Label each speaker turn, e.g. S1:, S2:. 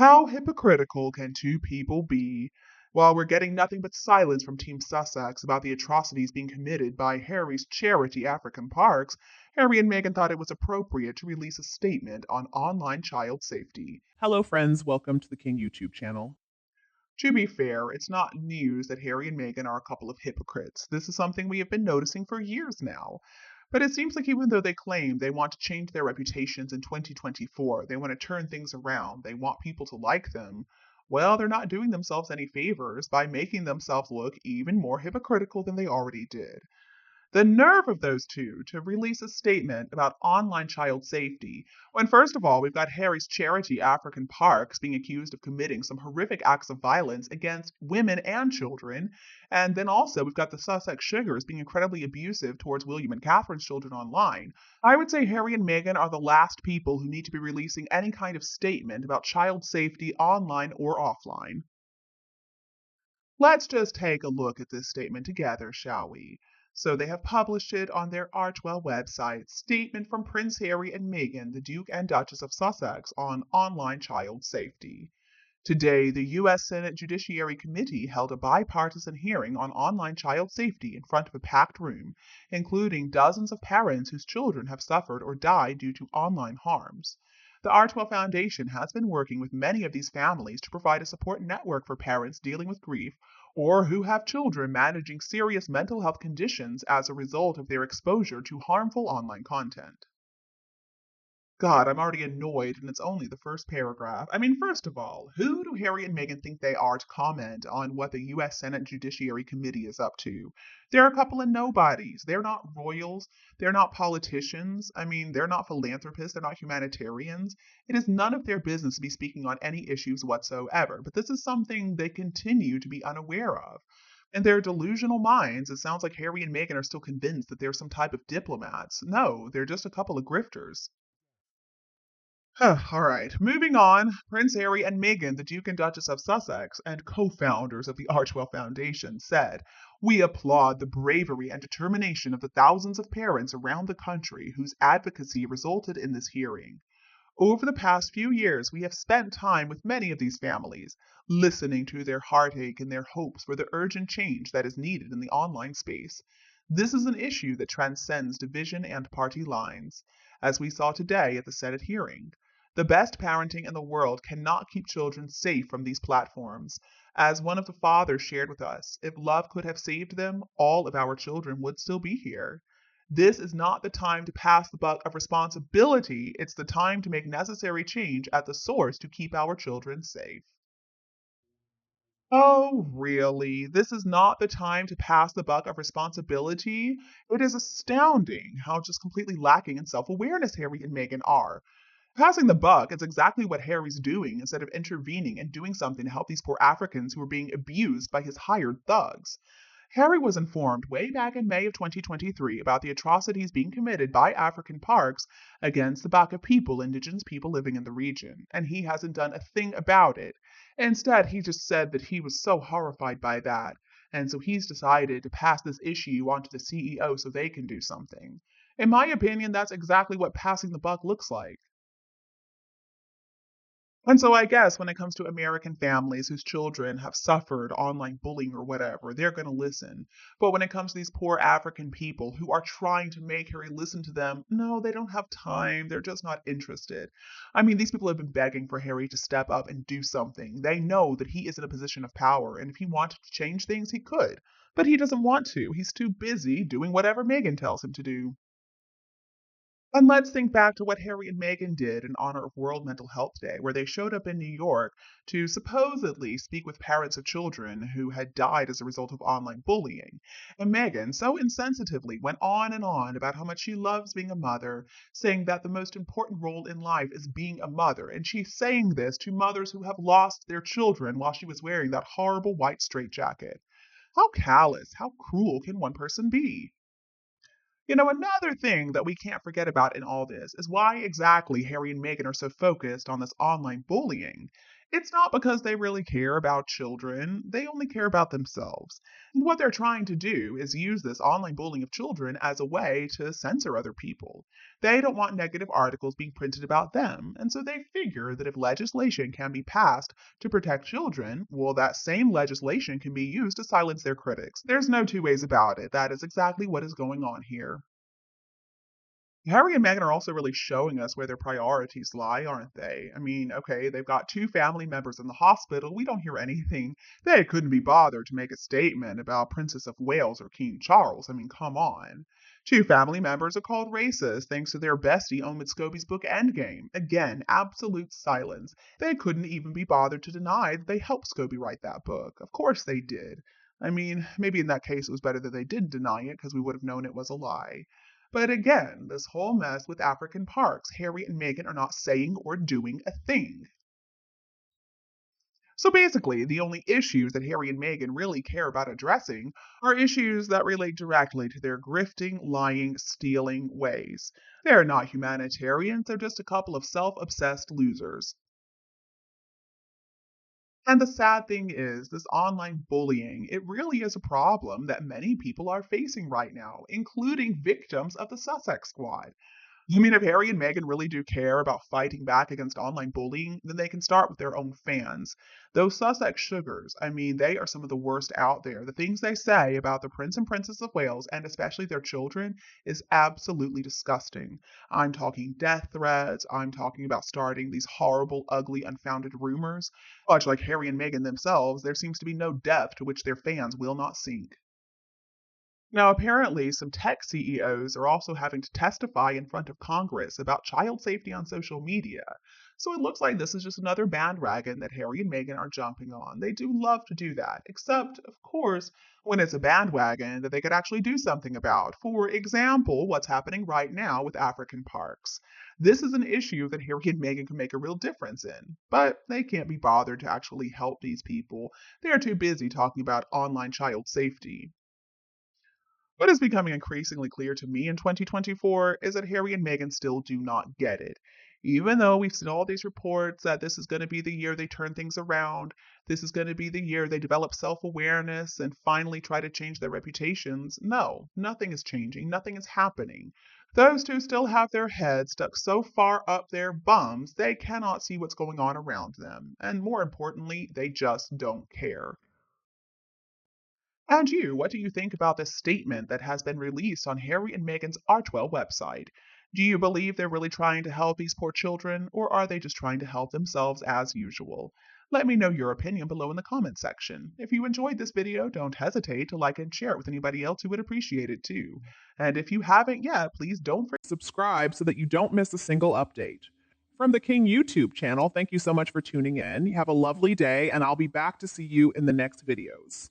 S1: How hypocritical can two people be? While we're getting nothing but silence from Team Sussex about the atrocities being committed by Harry's charity African Parks, Harry and Meghan thought it was appropriate to release a statement on online child safety.
S2: Hello, friends. Welcome to the King YouTube channel.
S1: To be fair, it's not news that Harry and Meghan are a couple of hypocrites. This is something we have been noticing for years now. But it seems like even though they claim they want to change their reputations in 2024, they want to turn things around, they want people to like them, well, they're not doing themselves any favors by making themselves look even more hypocritical than they already did. The nerve of those two to release a statement about online child safety when, first of all, we've got Harry's charity African Parks being accused of committing some horrific acts of violence against women and children. And then also, we've got the Sussex Sugars being incredibly abusive towards William and Catherine's children online. I would say Harry and Meghan are the last people who need to be releasing any kind of statement about child safety online or offline. Let's just take a look at this statement together, shall we? So they have published it on their Archwell website, Statement from Prince Harry and Meghan, the Duke and Duchess of Sussex, on online child safety. Today, the U.S. Senate Judiciary Committee held a bipartisan hearing on online child safety in front of a packed room, including dozens of parents whose children have suffered or died due to online harms. The Archwell Foundation has been working with many of these families to provide a support network for parents dealing with grief or who have children managing serious mental health conditions as a result of their exposure to harmful online content. God, I'm already annoyed, and it's only the first paragraph. I mean, first of all, who do Harry and Meghan think they are to comment on what the U.S. Senate Judiciary Committee is up to? They're a couple of nobodies. They're not royals. They're not politicians. I mean, they're not philanthropists. They're not humanitarians. It is none of their business to be speaking on any issues whatsoever, but this is something they continue to be unaware of. In their delusional minds, it sounds like Harry and Meghan are still convinced that they're some type of diplomats. No, they're just a couple of grifters. All right, moving on. Prince Harry and Meghan, the Duke and Duchess of Sussex, and co founders of the Archwell Foundation, said, "We applaud the bravery and determination of the thousands of parents around the country whose advocacy resulted in this hearing. Over the past few years, we have spent time with many of these families, listening to their heartache and their hopes for the urgent change that is needed in the online space. This is an issue that transcends division and party lines, as we saw today at the Senate hearing. The best parenting in the world cannot keep children safe from these platforms. As one of the fathers shared with us, if love could have saved them, all of our children would still be here. This is not the time to pass the buck of responsibility. It's the time to make necessary change at the source to keep our children safe." Oh, really? This is not the time to pass the buck of responsibility? It is astounding how just completely lacking in self awareness Harry and Meghan are. Passing the buck is exactly what Harry's doing instead of intervening and doing something to help these poor Africans who are being abused by his hired thugs. Harry was informed way back in May of 2023 about the atrocities being committed by African parks against the Baka people, indigenous people living in the region, and he hasn't done a thing about it. Instead, he just said that he was so horrified by that, and so he's decided to pass this issue on to the CEO so they can do something. In my opinion, that's exactly what passing the buck looks like. And so I guess when it comes to American families whose children have suffered online bullying or whatever, they're going to listen. But when it comes to these poor African people who are trying to make Harry listen to them, no, they don't have time. They're just not interested. I mean, these people have been begging for Harry to step up and do something. They know that he is in a position of power, and if he wanted to change things, he could. But he doesn't want to. He's too busy doing whatever Meghan tells him to do. And let's think back to what Harry and Meghan did in honor of World Mental Health Day, where they showed up in New York to supposedly speak with parents of children who had died as a result of online bullying. And Meghan so insensitively went on and on about how much she loves being a mother, saying that the most important role in life is being a mother. And she's saying this to mothers who have lost their children while she was wearing that horrible white straitjacket. How callous, how cruel can one person be? Another thing that we can't forget about in all this is why exactly Harry and Meghan are so focused on this online bullying. It's not because they really care about children, they only care about themselves. And what they're trying to do is use this online bullying of children as a way to censor other people. They don't want negative articles being printed about them, and so they figure that if legislation can be passed to protect children, well, that same legislation can be used to silence their critics. There's no two ways about it. That is exactly what is going on here. Harry and Meghan are also really showing us where their priorities lie, aren't they? I mean, okay, they've got two family members in the hospital. We don't hear anything. They couldn't be bothered to make a statement about Princess of Wales or King Charles. I mean, come on. Two family members are called racist thanks to their bestie Omid Scobie's book Endgame. Again, absolute silence. They couldn't even be bothered to deny that they helped Scobie write that book. Of course they did. I mean, maybe in that case it was better that they didn't deny it because we would have known it was a lie. But again, this whole mess with African parks, Harry and Meghan are not saying or doing a thing. So basically, the only issues that Harry and Meghan really care about addressing are issues that relate directly to their grifting, lying, stealing ways. They're not humanitarians, they're just a couple of self obsessed losers. And the sad thing is, this online bullying, it really is a problem that many people are facing right now, including victims of the Sussex Squad. I mean, if Harry and Meghan really do care about fighting back against online bullying, then they can start with their own fans. Those Sussex Sugars, I mean, they are some of the worst out there. The things they say about the Prince and Princess of Wales, and especially their children, is absolutely disgusting. I'm talking death threats, I'm talking about starting these horrible, ugly, unfounded rumors. Much like Harry and Meghan themselves, there seems to be no depth to which their fans will not sink. Now, apparently, some tech CEOs are also having to testify in front of Congress about child safety on social media. So it looks like this is just another bandwagon that Harry and Meghan are jumping on. They do love to do that, except, of course, when it's a bandwagon that they could actually do something about. For example, what's happening right now with African parks. This is an issue that Harry and Meghan can make a real difference in, but they can't be bothered to actually help these people. They're too busy talking about online child safety. What is becoming increasingly clear to me in 2024 is that Harry and Meghan still do not get it. Even though we've seen all these reports that this is going to be the year they turn things around, this is going to be the year they develop self awareness and finally try to change their reputations, no, nothing is changing, nothing is happening. Those two still have their heads stuck so far up their bums they cannot see what's going on around them. And more importantly, they just don't care. And you, what do you think about this statement that has been released on Harry and Meghan's Artwell website? Do you believe they're really trying to help these poor children, or are they just trying to help themselves as usual? Let me know your opinion below in the comment section. If you enjoyed this video, don't hesitate to like and share it with anybody else who would appreciate it too. And if you haven't yet, please don't forget
S2: to subscribe so that you don't miss a single update. From the King YouTube channel, thank you so much for tuning in. You have a lovely day, and I'll be back to see you in the next videos.